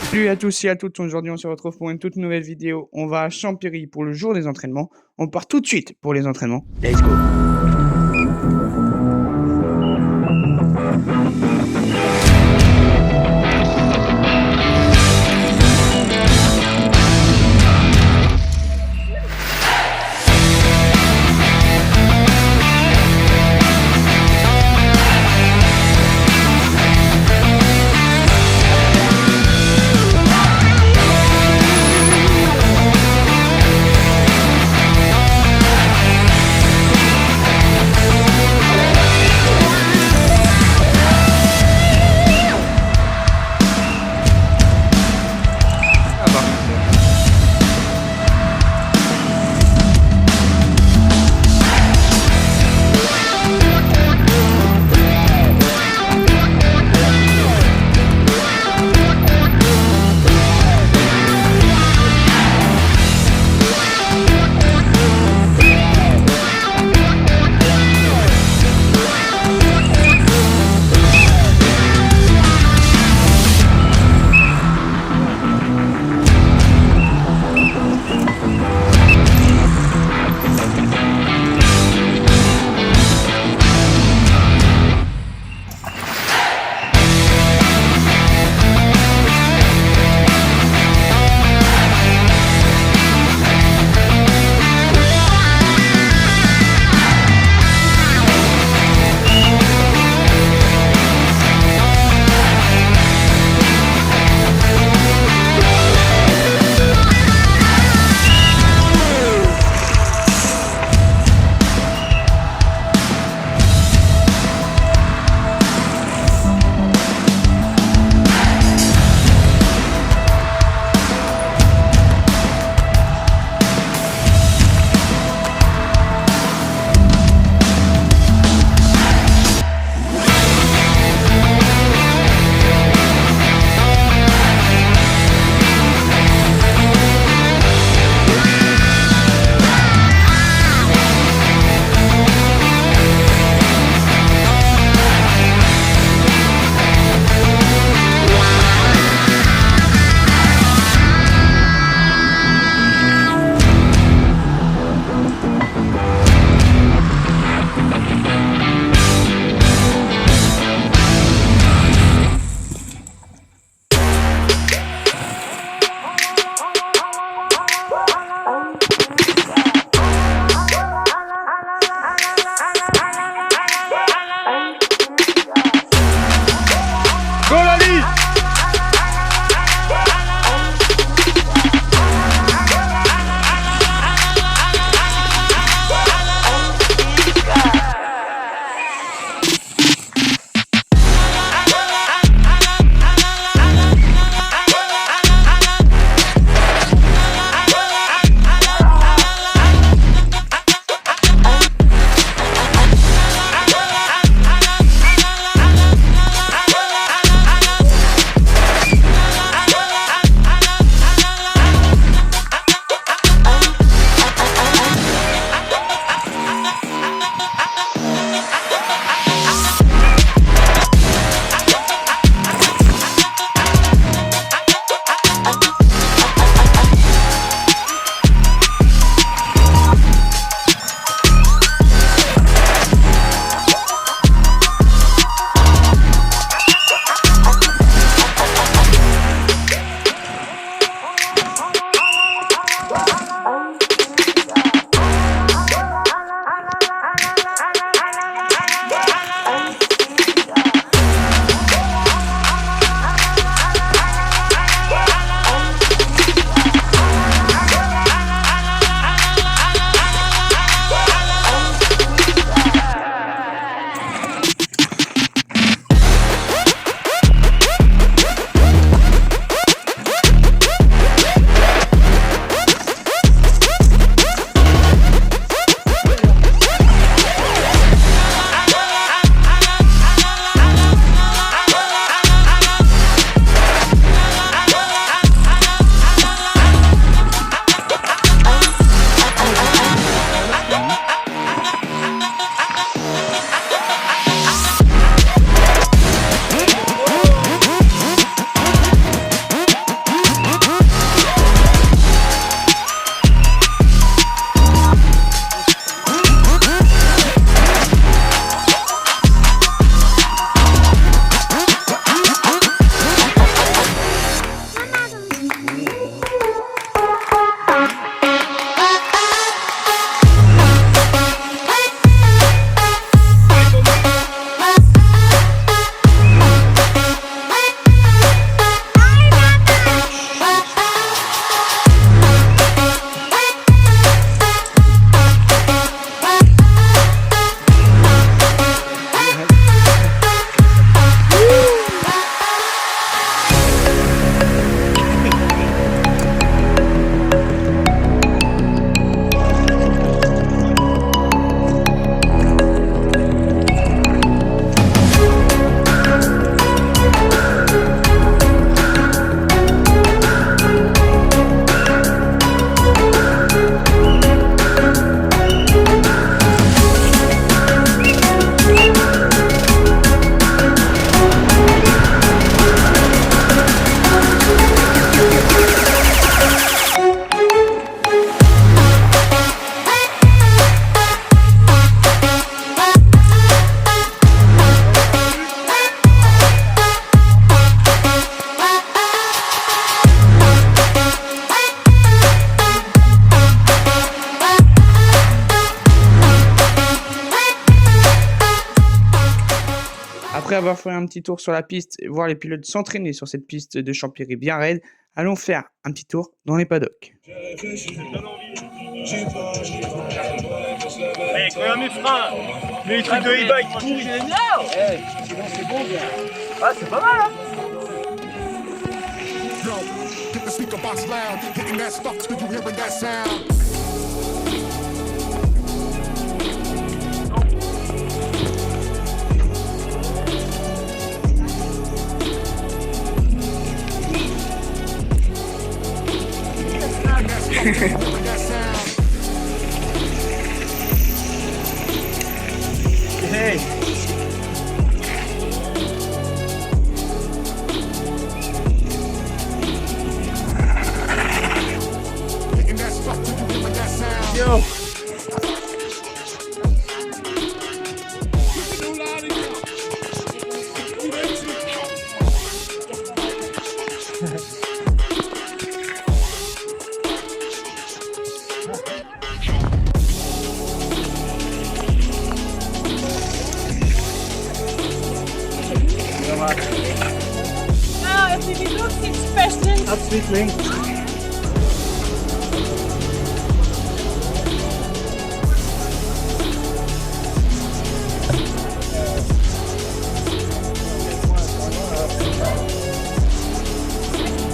Salut à tous et à toutes, aujourd'hui on se retrouve pour une toute nouvelle vidéo. On va à Champéry pour le jour des entraînements. On part tout de suite pour les entraînements. Let's go. avoir fait un petit tour sur la piste et voir les pilotes s'entraîner sur cette piste de Champéry bien raide, allons faire un petit tour dans les paddocks. Hey, quand mes freins, mais les trucs de e-bike pourris. Hey, c'est bon, gars. Ah, c'est pas mal, hein. Get the speaker box loud, hitting that stuff till you hearing that sound. Hey. Hitting that stuff till you hearing that sound. Yo. Nou, if you look six questions. Absolutely.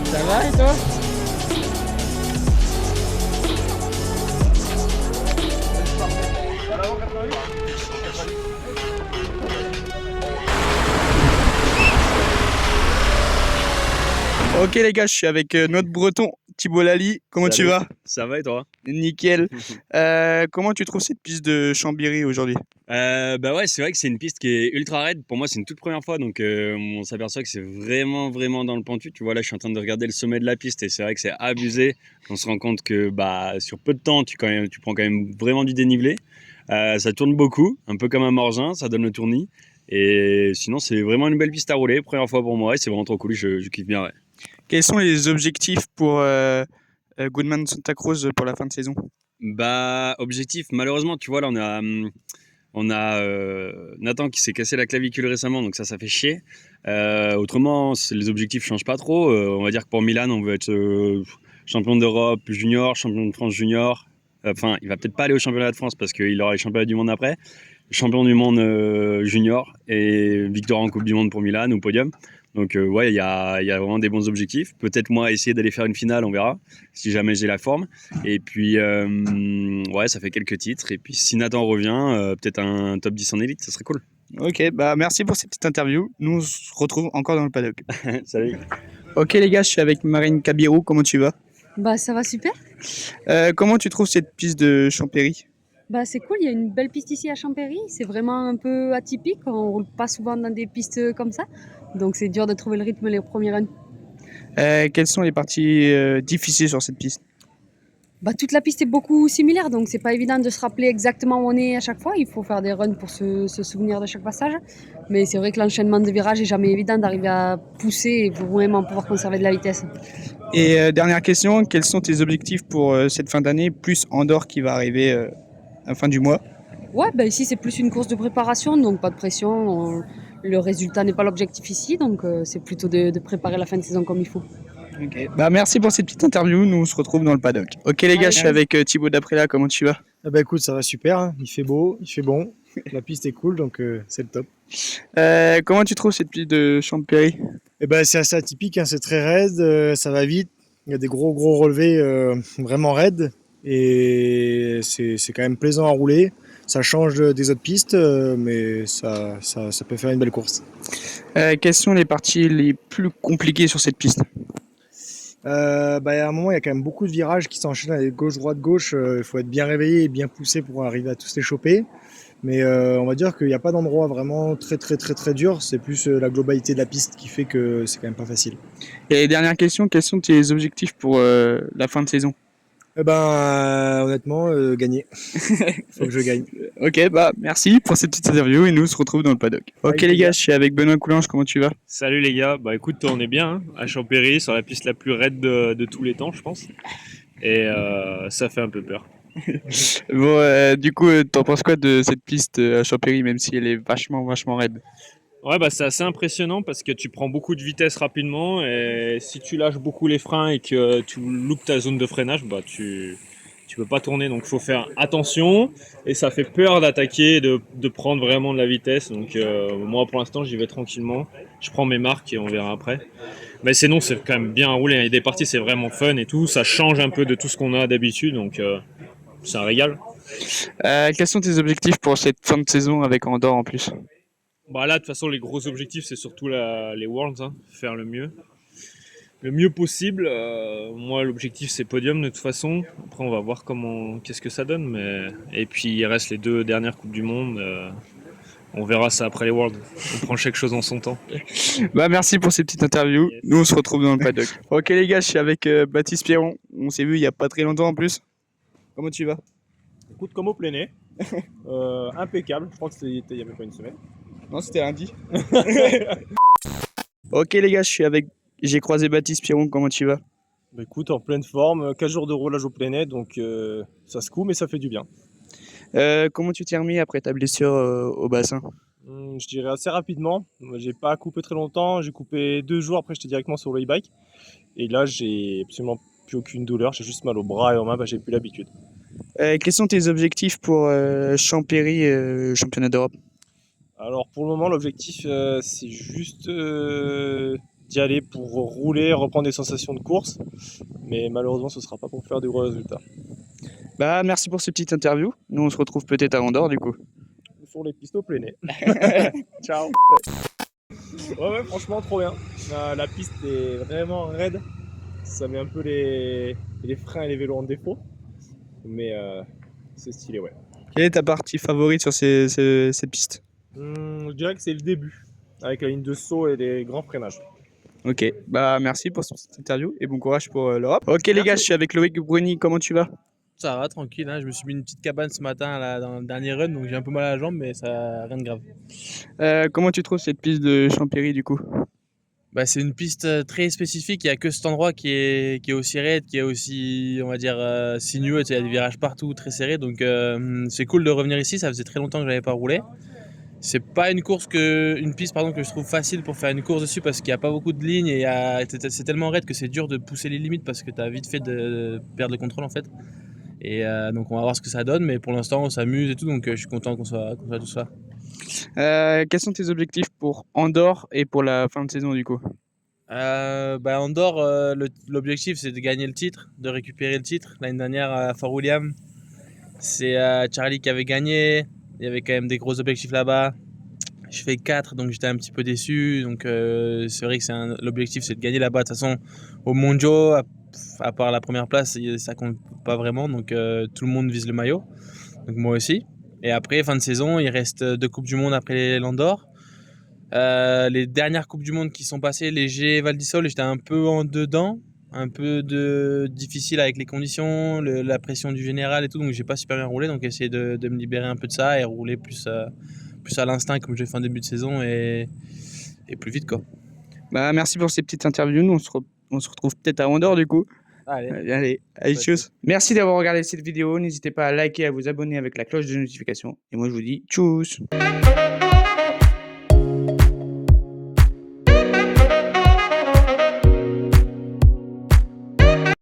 Ça va et toi? Ok les gars, je suis avec notre breton Thibaut Lally. Comment tu vas? Ça va et toi? Nickel. Comment tu trouves cette piste de Chambéry aujourd'hui? Bah ouais, c'est vrai que c'est une piste qui est ultra raide. Pour moi, c'est une toute première fois, donc on s'aperçoit que c'est vraiment dans le pentu. Tu vois, là, je suis en train de regarder le sommet de la piste et c'est vrai que c'est abusé. On se rend compte que bah, sur peu de temps, tu prends quand même vraiment du dénivelé. Ça tourne beaucoup, un peu comme un Morgin, ça donne le tournis. Et sinon, c'est vraiment une belle piste à rouler. Première fois pour moi et c'est vraiment trop cool. Je kiffe bien, ouais. Quels sont les objectifs pour Goodman Santa Cruz pour la fin de saison? Bah, objectif, malheureusement, tu vois, là, on a Nathan qui s'est cassé la clavicule récemment, donc ça fait chier. Autrement, les objectifs changent pas trop. On va dire que pour Milan, on veut être champion d'Europe junior, champion de France junior. Enfin, il va peut-être pas aller au championnat de France parce qu'il aura les championnats du monde après. Champion du monde junior et victoire en Coupe du Monde pour Milan ou podium. Donc ouais, il y a vraiment des bons objectifs. Peut-être moi essayer d'aller faire une finale, on verra, si jamais j'ai la forme. Et puis ouais, ça fait quelques titres. Et puis si Nathan revient, peut-être un top 10 en élite, ça serait cool. Ok, bah merci pour cette petite interview. Nous on se retrouve encore dans le paddock. Salut. Ok les gars, je suis avec Marine Cabirou. Comment tu vas? Bah, ça va super. Comment tu trouves cette piste de Champéry? Bah, c'est cool, il y a une belle piste ici à Champéry. C'est vraiment un peu atypique. On roule pas souvent dans des pistes comme ça. Donc, c'est dur de trouver le rythme les premiers runs. Quelles sont les parties difficiles sur cette piste? Bah, toute la piste est beaucoup similaire. Donc, c'est pas évident de se rappeler exactement où on est à chaque fois. Il faut faire des runs pour se souvenir de chaque passage. Mais c'est vrai que l'enchaînement de virages est jamais évident d'arriver à pousser et vraiment pouvoir conserver de la vitesse. Et dernière question, quels sont tes objectifs pour cette fin d'année, plus Andorre qui va arriver à la fin du mois? Ouais, bah ici c'est plus une course de préparation, donc pas de pression. Le résultat n'est pas l'objectif ici, donc c'est plutôt de préparer la fin de saison comme il faut. Ok. Bah merci pour cette petite interview. Nous on se retrouve dans le paddock. Ok les gars, je suis avec Thibaut Daprela. Comment tu vas? Ah bah écoute, ça va super, hein. Il fait beau, il fait bon, la piste est cool, donc c'est le top. Comment tu trouves cette piste de Champéry? Et ben c'est assez atypique, hein. C'est très raide, ça va vite, il y a des gros relevés vraiment raides, et c'est quand même plaisant à rouler. Ça change des autres pistes, mais ça peut faire une belle course. Quelles sont les parties les plus compliquées sur cette piste? Bah, à un moment, il y a quand même beaucoup de virages qui s'enchaînent avec gauche, droite, gauche. Il faut être bien réveillé et bien poussé pour arriver à tous les choper. Mais on va dire qu'il n'y a pas d'endroit vraiment très dur. C'est plus la globalité de la piste qui fait que c'est quand même pas facile. Et dernière question, quels sont tes objectifs pour la fin de saison? Eh ben, honnêtement, gagner. Faut que je gagne. Ok, bah merci pour cette petite interview et nous on se retrouve dans le paddock. Ok les gars, je suis avec Benoît Coulange, comment tu vas? Salut les gars, bah écoute, on est bien hein, à Champéry, sur la piste la plus raide de tous les temps, je pense. Et ça fait un peu peur. Bon, du coup, t'en penses quoi de cette piste à Champéry, même si elle est vachement raide? Ouais, bah, c'est assez impressionnant parce que tu prends beaucoup de vitesse rapidement et si tu lâches beaucoup les freins et que tu loupes ta zone de freinage, bah, tu peux pas tourner. Donc, il faut faire attention et ça fait peur d'attaquer, de prendre vraiment de la vitesse. Donc, moi, pour l'instant, j'y vais tranquillement. Je prends mes marques et on verra après. Mais sinon, c'est quand même bien roulé. Il y a des parties, c'est vraiment fun et tout. Ça change un peu de tout ce qu'on a d'habitude. Donc, c'est un régal. Quels sont tes objectifs pour cette fin de saison avec Andorre en plus? Bah là, de toute façon, les gros objectifs, c'est surtout les Worlds, hein, faire le mieux possible. Moi, l'objectif, c'est podium de toute façon. Après, on va voir qu'est-ce que ça donne. Et puis, il reste les 2 dernières Coupes du Monde. On verra ça après les Worlds. On prend chaque chose en son temps. Bah merci pour ces petites interviews. Yes. Nous on se retrouve dans le paddock. Ok les gars, je suis avec Baptiste Pierron. On s'est vu il y a pas très longtemps en plus. Comment tu vas? Écoute, comme au plein nez. Impeccable. Je crois que c'était il y a même pas une semaine. Non, c'était lundi. Ok les gars, j'ai croisé Baptiste Pierron. Comment tu vas? Bah, écoute, en pleine forme. 4 jours de roulage au plein nez, donc ça se coud, mais ça fait du bien. Comment tu t'es remis après ta blessure au bassin? Je dirais assez rapidement. Moi, j'ai pas coupé très longtemps. J'ai coupé 2 jours. Après, j'étais directement sur le e-bike. Et là, j'ai absolument plus aucune douleur. J'ai juste mal au bras et aux mains. Bah, j'ai plus l'habitude. Quels sont tes objectifs pour Champéry, championnat d'Europe? Alors, pour le moment, l'objectif, c'est juste d'y aller pour rouler, reprendre des sensations de course. Mais malheureusement, ce sera pas pour faire de gros résultats. Bah merci pour ces petites interviews. Nous on se retrouve peut-être à Andorre du coup. Sur les pistes au plein nez. Ciao. Ouais, franchement, trop bien. La piste est vraiment raide. Ça met un peu les freins et les vélos en défaut. Mais c'est stylé, ouais. Quelle est ta partie favorite sur cette piste? Je dirais que c'est le début, avec la ligne de saut et les grands freinages. Ok, bah merci pour cette interview et bon courage pour l'Europe. Ok les gars, je suis avec Loïc Bruni, comment tu vas? Ça va, tranquille, hein. Je me suis mis une petite cabane ce matin là, dans le dernier run, donc j'ai un peu mal à la jambe, mais ça rien de grave. Comment tu trouves cette piste de Champéry du coup? Bah, c'est une piste très spécifique, il n'y a que cet endroit qui est aussi raide, qui est aussi, on va dire, sinueux, il y a des virages partout, très serrés, donc c'est cool de revenir ici, ça faisait très longtemps que je n'avais pas roulé. C'est pas une piste que je trouve facile pour faire une course dessus parce qu'il n'y a pas beaucoup de lignes et c'est tellement raide que c'est dur de pousser les limites parce que tu as vite fait de perdre le contrôle en fait. Et donc on va voir ce que ça donne, mais pour l'instant on s'amuse et tout, donc je suis content qu'on soit tous là. Quels sont tes objectifs pour Andorre et pour la fin de saison du coup? Andorre, l'objectif c'est de gagner le titre, de récupérer le titre. L'année dernière à Fort William, c'est Charlie qui avait gagné, il y avait quand même des gros objectifs là-bas. Je fais 4, donc j'étais un petit peu déçu, donc c'est vrai que l'objectif c'est de gagner là-bas. De toute façon, au Mondiaux, à part la première place, ça compte pas vraiment, donc tout le monde vise le maillot, donc moi aussi. Et après, fin de saison, il reste 2 Coupes du Monde après l'Andorre. Les dernières Coupes du Monde qui sont passées, les G Val di Sole, j'étais un peu en dedans, un peu difficile avec les conditions, la pression du général et tout, donc j'ai pas super bien roulé, donc essayer de me libérer un peu de ça et rouler plus à l'instinct comme j'ai fait en début de saison et plus vite quoi. Bah merci pour ces petites interviews, nous on se retrouve peut-être à Andorre du coup. Allez, tchuss. Merci d'avoir regardé cette vidéo, n'hésitez pas à liker, à vous abonner avec la cloche de notification et moi je vous dis tchuss.